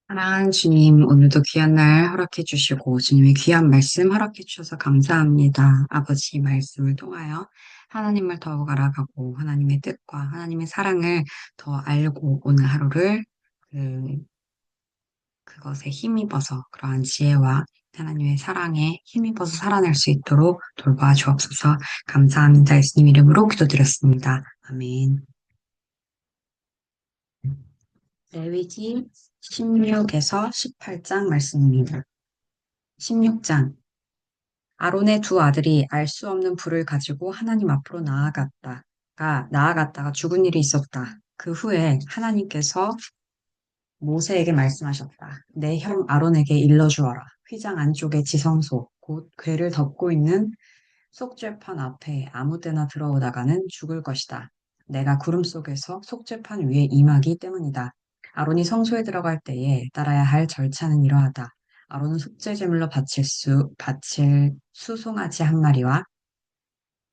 사랑하는 주님, 오늘도 귀한 날 허락해 주시고, 주님의 귀한 말씀 허락해 주셔서 감사합니다. 아버지 말씀을 통하여 하나님을 더욱 알아가고, 하나님의 뜻과 하나님의 사랑을 더 알고, 오늘 하루를 그것에 힘입어서, 그러한 지혜와 하나님의 사랑에 힘입어서 살아낼 수 있도록 돌봐 주옵소서. 감사합니다. 예수님 이름으로 기도드렸습니다. 아멘. 레위기 16에서 18장 말씀입니다. 16장. 아론의 두 아들이 알 수 없는 불을 가지고 하나님 앞으로 나아갔다가 죽은 일이 있었다. 그 후에 하나님께서 모세에게 말씀하셨다. 내 형 아론에게 일러주어라. 휘장 안쪽의 지성소, 곧 궤를 덮고 있는 속죄판 앞에 아무 때나 들어오다가는 죽을 것이다. 내가 구름 속에서 속죄판 위에 임하기 때문이다. 아론이 성소에 들어갈 때에 따라야 할 절차는 이러하다. 아론은 속죄 제물로 바칠 수송아지 한 마리와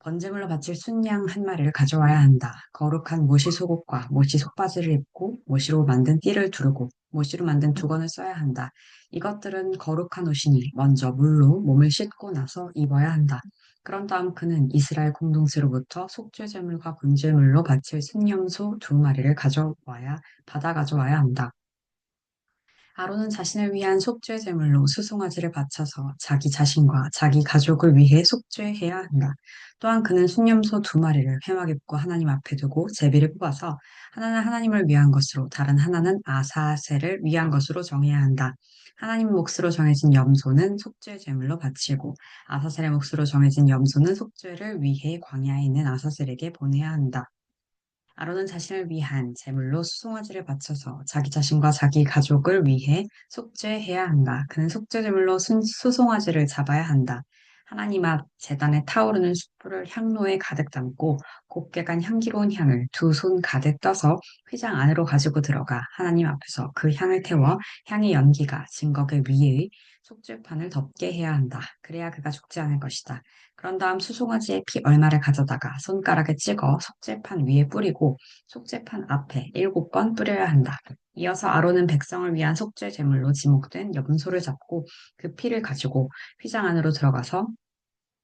번제물로 바칠 순양 한 마리를 가져와야 한다. 거룩한 모시 속옷과 모시 속바지를 입고 모시로 만든 띠를 두르고 모시로 만든 두건을 써야 한다. 이것들은 거룩한 옷이니 먼저 물로 몸을 씻고 나서 입어야 한다. 그런 다음 그는 이스라엘 공동체로부터 속죄제물과 분제물로 바칠 순염소 두 마리를 받아 가져와야 한다. 아론은 자신을 위한 속죄 제물로 수송아지를 바쳐서 자기 자신과 자기 가족을 위해 속죄해야 한다. 또한 그는 순념소 두 마리를 회막 입고 하나님 앞에 두고 제비를 뽑아서 하나는 하나님을 위한 것으로 다른 하나는 아사셀을 위한 것으로 정해야 한다. 하나님 몫으로 정해진 염소는 속죄 제물로 바치고 아사셀의 몫으로 정해진 염소는 속죄를 위해 광야에 있는 아사셀에게 보내야 한다. 아론은 자신을 위한 제물로 수송아지를 바쳐서 자기 자신과 자기 가족을 위해 속죄해야 한다. 그는 속죄 제물로 수송아지를 잡아야 한다. 하나님 앞 제단에 타오르는 숯불을 향로에 가득 담고 곱게 간 향기로운 향을 두 손 가득 떠서 휘장 안으로 가지고 들어가 하나님 앞에서 그 향을 태워 향의 연기가 증거계 위에 속죄판을 덮게 해야 한다. 그래야 그가 죽지 않을 것이다. 그런 다음 수송아지의 피 얼마를 가져다가 손가락에 찍어 속죄판 위에 뿌리고 속죄판 앞에 7번 뿌려야 한다. 이어서 아론은 백성을 위한 속죄 제물로 지목된 염소를 잡고 그 피를 가지고 휘장 안으로 들어가서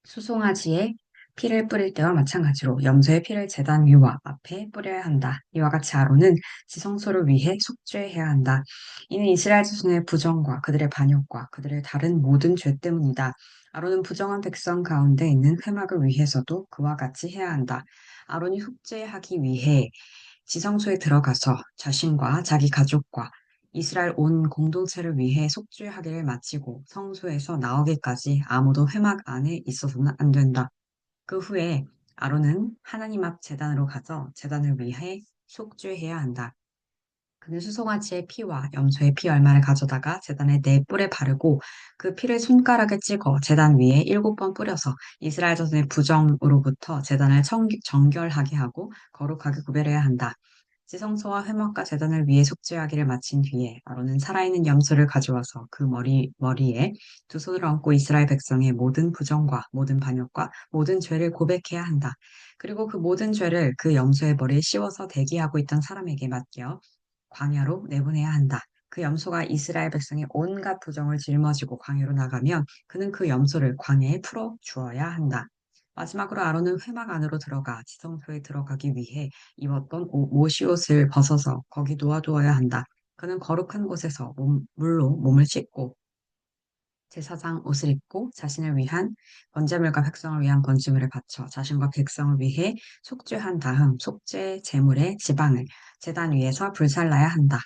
수송아지의 피를 뿌릴 때와 마찬가지로 염소의 피를 제단 위와 앞에 뿌려야 한다. 이와 같이 아론은 지성소를 위해 속죄해야 한다. 이는 이스라엘 자손의 부정과 그들의 반역과 그들의 다른 모든 죄 때문이다. 아론은 부정한 백성 가운데 있는 회막을 위해서도 그와 같이 해야 한다. 아론이 속죄하기 위해 지성소에 들어가서 자신과 자기 가족과 이스라엘 온 공동체를 위해 속죄하기를 마치고 성소에서 나오기까지 아무도 회막 안에 있어서는 안 된다. 그 후에 아론은 하나님 앞 제단으로 가서 제단을 위해 속죄해야 한다. 그는 수송아지의 피와 염소의 피 얼마를 가져다가 제단의 네 뿔에 바르고 그 피를 손가락에 찍어 제단 위에 7번 뿌려서 이스라엘 자손의 부정으로부터 제단을 정결하게 하고 거룩하게 구별해야 한다. 지성소와 회막과 제단을 위해 속죄하기를 마친 뒤에 아론은 살아있는 염소를 가져와서 그 머리에 두 손을 얹고 이스라엘 백성의 모든 부정과 모든 반역과 모든 죄를 고백해야 한다. 그리고 그 모든 죄를 그 염소의 머리에 씌워서 대기하고 있던 사람에게 맡겨 광야로 내보내야 한다. 그 염소가 이스라엘 백성의 온갖 부정을 짊어지고 광야로 나가면 그는 그 염소를 광야에 풀어 주어야 한다. 마지막으로 아론은 회막 안으로 들어가 지성소에 들어가기 위해 입었던 모시옷을 벗어서 거기 놓아두어야 한다. 그는 거룩한 곳에서 물로 몸을 씻고 제사장 옷을 입고 자신을 위한 번제물과 백성을 위한 번제물을 바쳐 자신과 백성을 위해 속죄한 다음 속죄 제물의 지방을 제단 위에서 불살라야 한다.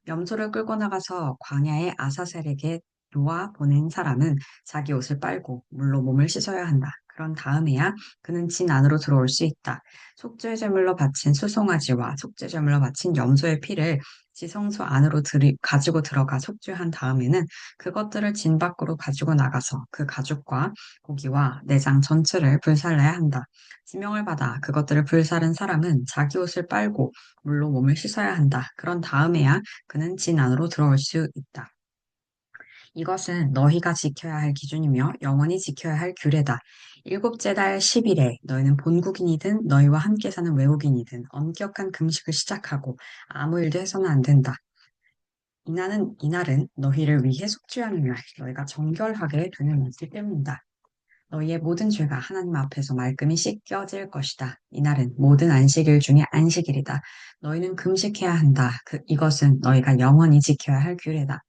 염소를 끌고 나가서 광야의 아사셀에게 놓아 보낸 사람은 자기 옷을 빨고 물로 몸을 씻어야 한다. 그런 다음에야 그는 진 안으로 들어올 수 있다. 속죄제물로 바친 수송아지와 속죄제물로 바친 염소의 피를 지성소 안으로 가지고 들어가 속죄한 다음에는 그것들을 진 밖으로 가지고 나가서 그 가죽과 고기와 내장 전체를 불살라야 한다. 지명을 받아 그것들을 불사른 사람은 자기 옷을 빨고 물로 몸을 씻어야 한다. 그런 다음에야 그는 진 안으로 들어올 수 있다. 이것은 너희가 지켜야 할 기준이며 영원히 지켜야 할 규례다. 일곱째 달 10일에 너희는 본국인이든 너희와 함께 사는 외국인이든 엄격한 금식을 시작하고 아무 일도 해서는 안 된다. 이날은 너희를 위해 속죄하는 날, 너희가 정결하게 되는 날이기 때문이다. 너희의 모든 죄가 하나님 앞에서 말끔히 씻겨질 것이다. 이날은 모든 안식일 중에 안식일이다. 너희는 금식해야 한다. 이것은 너희가 영원히 지켜야 할 규례다.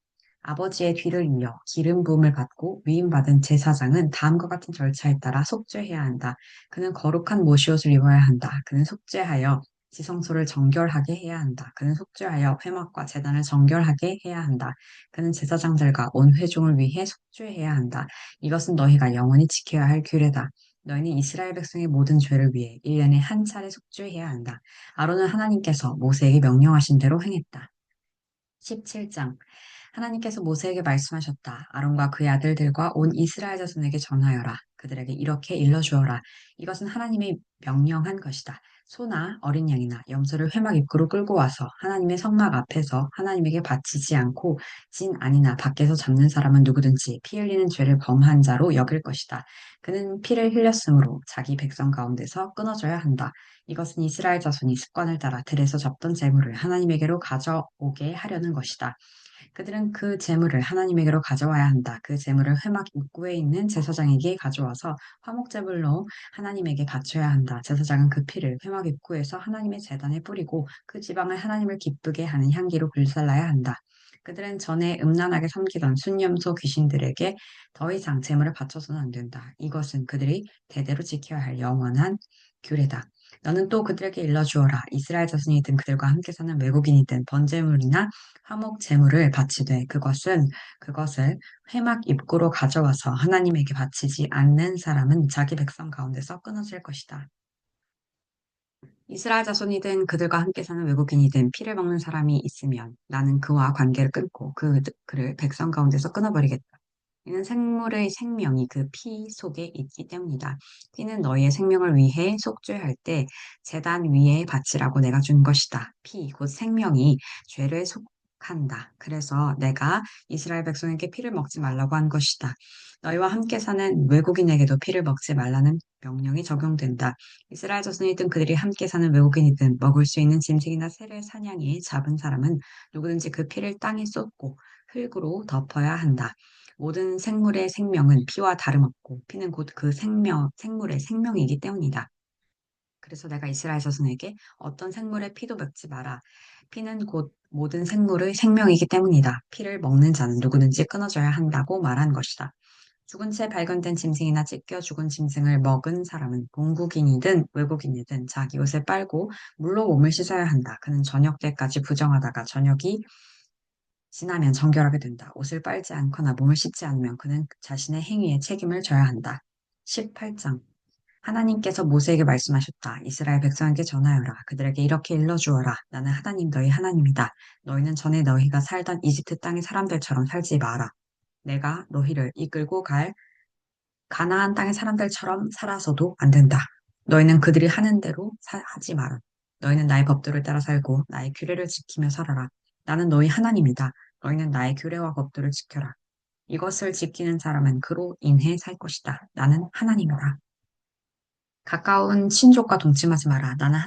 아버지의 뒤를 이어 기름 부음을 받고 위임받은 제사장은 다음과 같은 절차에 따라 속죄해야 한다. 그는 거룩한 모시옷을 입어야 한다. 그는 속죄하여 지성소를 정결하게 해야 한다. 그는 속죄하여 회막과 제단을 정결하게 해야 한다. 그는 제사장들과 온 회중을 위해 속죄해야 한다. 이것은 너희가 영원히 지켜야 할 규례다. 너희는 이스라엘 백성의 모든 죄를 위해 1년에 한 차례 속죄해야 한다. 아론은 하나님께서 모세에게 명령하신 대로 행했다. 17장. 하나님께서 모세에게 말씀하셨다. 아론과 그의 아들들과 온 이스라엘 자손에게 전하여라. 그들에게 이렇게 일러주어라. 이것은 하나님의 명령한 것이다. 소나 어린 양이나 염소를 회막 입구로 끌고 와서 하나님의 성막 앞에서 하나님에게 바치지 않고 진 안이나 밖에서 잡는 사람은 누구든지 피 흘리는 죄를 범한 자로 여길 것이다. 그는 피를 흘렸으므로 자기 백성 가운데서 끊어져야 한다. 이것은 이스라엘 자손이 습관을 따라 들에서 잡던 재물을 하나님에게로 가져오게 하려는 것이다. 그들은 그 재물을 하나님에게로 가져와야 한다. 그 재물을 회막 입구에 있는 제사장에게 가져와서 화목제물로 하나님에게 바쳐야 한다. 제사장은 그 피를 회막 입구에서 하나님의 제단에 뿌리고 그 지방을 하나님을 기쁘게 하는 향기로 불살라야 한다. 그들은 전에 음란하게 섬기던 순념소 귀신들에게 더 이상 재물을 바쳐서는 안 된다. 이것은 그들이 대대로 지켜야 할 영원한 규례다. 너는 또 그들에게 일러주어라. 이스라엘 자손이든 그들과 함께 사는 외국인이든 번제물이나 화목 제물을 바치되 그것을 회막 입구로 가져와서 하나님에게 바치지 않는 사람은 자기 백성 가운데서 끊어질 것이다. 이스라엘 자손이든 그들과 함께 사는 외국인이든 피를 먹는 사람이 있으면 나는 그와 관계를 끊고 그를 백성 가운데서 끊어버리겠다. 이는 생물의 생명이 그 피 속에 있기 때문이다. 피는 너희의 생명을 위해 속죄할 때 제단 위에 바치라고 내가 준 것이다. 피, 곧 생명이 죄를 속한다. 그래서 내가 이스라엘 백성에게 피를 먹지 말라고 한 것이다. 너희와 함께 사는 외국인에게도 피를 먹지 말라는 명령이 적용된다. 이스라엘 자손이든 그들이 함께 사는 외국인이든 먹을 수 있는 짐승이나 새를 사냥해 잡은 사람은 누구든지 그 피를 땅에 쏟고 흙으로 덮어야 한다. 모든 생물의 생명은 피와 다름없고 피는 곧 그 생물의 생명이기 때문이다. 그래서 내가 이스라엘 자손에게 어떤 생물의 피도 먹지 마라. 피는 곧 모든 생물의 생명이기 때문이다. 피를 먹는 자는 누구든지 끊어져야 한다고 말한 것이다. 죽은 채 발견된 짐승이나 찢겨 죽은 짐승을 먹은 사람은 본국인이든 외국인이든 자기 옷을 빨고 물로 몸을 씻어야 한다. 그는 저녁 때까지 부정하다가 저녁이 지나면 정결하게 된다. 옷을 빨지 않거나 몸을 씻지 않으면 그는 자신의 행위에 책임을 져야 한다. 18장. 하나님께서 모세에게 말씀하셨다. 이스라엘 백성에게 전하여라. 그들에게 이렇게 일러주어라. 나는 하나님 너희 하나님이다. 너희는 전에 너희가 살던 이집트 땅의 사람들처럼 살지 마라. 내가 너희를 이끌고 갈 가나안 땅의 사람들처럼 살아서도 안 된다. 너희는 그들이 하는 대로 하지 마라. 너희는 나의 법도를 따라 살고 나의 규례를 지키며 살아라. 나는 너희 하나님이다. 너희는 나의 규례와 법도를 지켜라. 이것을 지키는 사람은 그로 인해 살 것이다. 나는 하나님이다. 가까운 친족과 동침하지 마라. 나는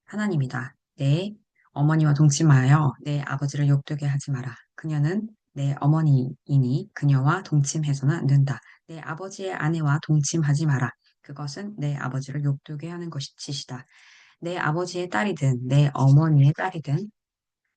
하나님이다. 내 어머니와 동침하여 내 아버지를 욕되게 하지 마라. 그녀는 내 어머니이니 그녀와 동침해서는 안 된다. 내 아버지의 아내와 동침하지 마라. 그것은 내 아버지를 욕되게 하는 것이다. 내 아버지의 딸이든 내 어머니의 딸이든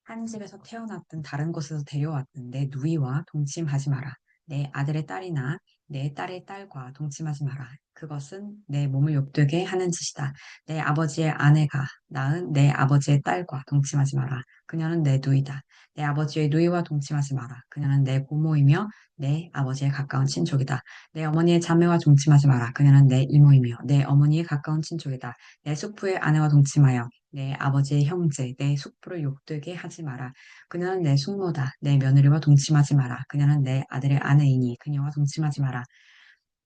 한 집에서 태어났든 다른 곳에서 데려왔든 내 누이와 동침하지 마라. 내 아들의 딸이나 내 딸의 딸과 동침하지 마라. 그것은 내 몸을 욕되게 하는 짓이다. 내 아버지의 아내가 낳은 내 아버지의 딸과 동침하지 마라. 그녀는 내 누이다. 내 아버지의 누이와 동침하지 마라. 그녀는 내 고모이며 내 아버지의 가까운 친족이다. 내 어머니의 자매와 동침하지 마라. 그녀는 내 이모이며 내 어머니의 가까운 친족이다. 내 숙부의 아내와 동침하여 내 아버지의 형제, 내 숙부를 욕되게 하지 마라. 그녀는 내 숙모다. 내 며느리와 동침하지 마라. 그녀는 내 아들의 아내이니 그녀와 동침하지 마라.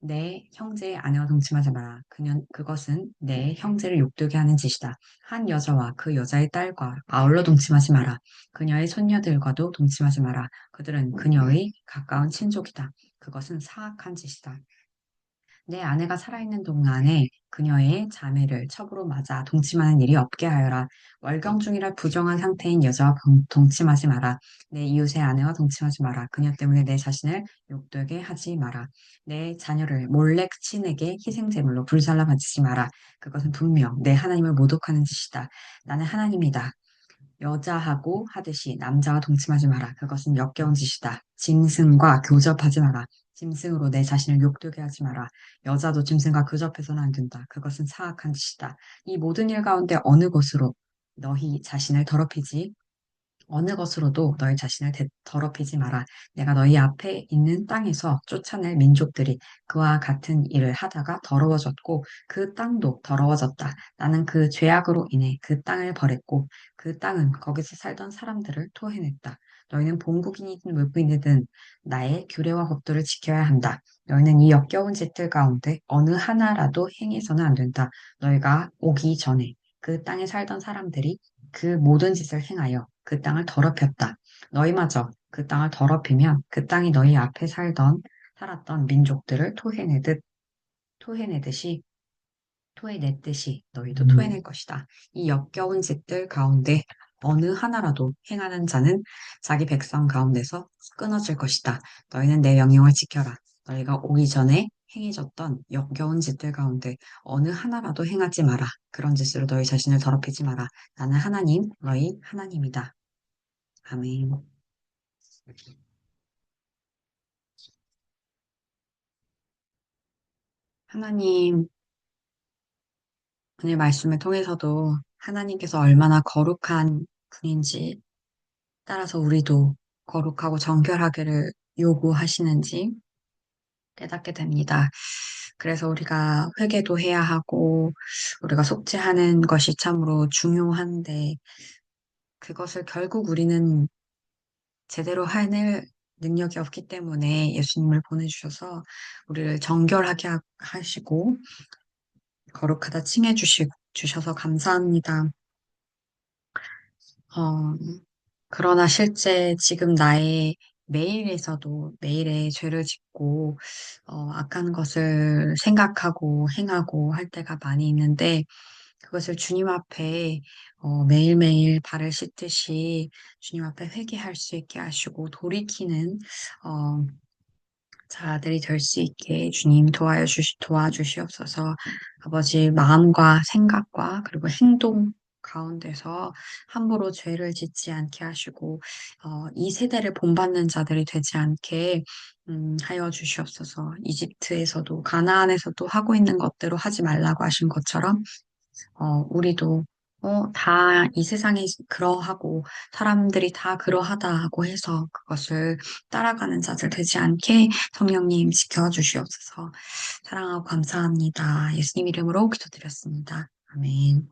내 형제의 아내와 동침하지 마라. 그것은 내 형제를 욕되게 하는 짓이다. 한 여자와 그 여자의 딸과 아울러 동침하지 마라. 그녀의 손녀들과도 동침하지 마라. 그들은 그녀의 가까운 친족이다. 그것은 사악한 짓이다. 내 아내가 살아있는 동안에 그녀의 자매를 첩으로 맞아 동침하는 일이 없게 하여라. 월경 중이라 부정한 상태인 여자와 동침하지 마라. 내 이웃의 아내와 동침하지 마라. 그녀 때문에 내 자신을 욕되게 하지 마라. 내 자녀를 몰래 친에게 희생제물로 불살라 바치지 마라. 그것은 분명 내 하나님을 모독하는 짓이다. 나는 하나님이다. 여자하고 하듯이 남자와 동침하지 마라. 그것은 역겨운 짓이다. 짐승과 교접하지 마라. 짐승으로 내 자신을 욕되게 하지 마라. 여자도 짐승과 교접해서는 안 된다. 그것은 사악한 짓이다. 이 모든 일 가운데 어느 것으로 너희 자신을 더럽히지 어느 것으로도 너희 자신을 더럽히지 마라. 내가 너희 앞에 있는 땅에서 쫓아낼 민족들이 그와 같은 일을 하다가 더러워졌고 그 땅도 더러워졌다. 나는 그 죄악으로 인해 그 땅을 버렸고 그 땅은 거기서 살던 사람들을 토해냈다. 너희는 본국인이든 외국인이든 나의 규례와 법도를 지켜야 한다. 너희는 이 역겨운 짓들 가운데 어느 하나라도 행해서는 안 된다. 너희가 오기 전에 그 땅에 살던 사람들이 그 모든 짓을 행하여 그 땅을 더럽혔다. 너희마저 그 땅을 더럽히면 그 땅이 너희 앞에 살았던 민족들을 토해내듯이, 토해냈듯이 너희도 토해낼 것이다. 이 역겨운 짓들 가운데 어느 하나라도 행하는 자는 자기 백성 가운데서 끊어질 것이다. 너희는 내 명령을 지켜라. 너희가 오기 전에 행해졌던 역겨운 짓들 가운데 어느 하나라도 행하지 마라. 그런 짓으로 너희 자신을 더럽히지 마라. 나는 하나님, 너희 하나님이다. 아멘. 하나님, 오늘 말씀을 통해서도 하나님께서 얼마나 거룩한 분인지, 따라서 우리도 거룩하고 정결하기를 요구하시는지 깨닫게 됩니다. 그래서 우리가 회개도 해야 하고, 우리가 속죄하는 것이 참으로 중요한데, 그것을 결국 우리는 제대로 해낼 능력이 없기 때문에 예수님을 보내주셔서 우리를 정결하게 하시고, 거룩하다 칭해 주셔서 감사합니다. 어, 그러나 실제 지금 나의 매일에서도 매일의 죄를 짓고, 악한 것을 생각하고 행하고 할 때가 많이 있는데, 그것을 주님 앞에 매일매일 발을 씻듯이 주님 앞에 회개할 수 있게 하시고 돌이키는 어, 자들이 될 수 있게 주님 도와주시옵소서. 아버지 마음과 생각과 그리고 행동 가운데서 함부로 죄를 짓지 않게 하시고 이 세대를 본받는 자들이 되지 않게 하여 주시옵소서. 이집트에서도 가나안에서도 하고 있는 것대로 하지 말라고 하신 것처럼 우리도, 다 이 세상이 그러하고, 사람들이 다 그러하다고 해서 그것을 따라가는 자들 되지 않게 성령님 지켜주시옵소서. 사랑하고 감사합니다. 예수님 이름으로 기도드렸습니다. 아멘.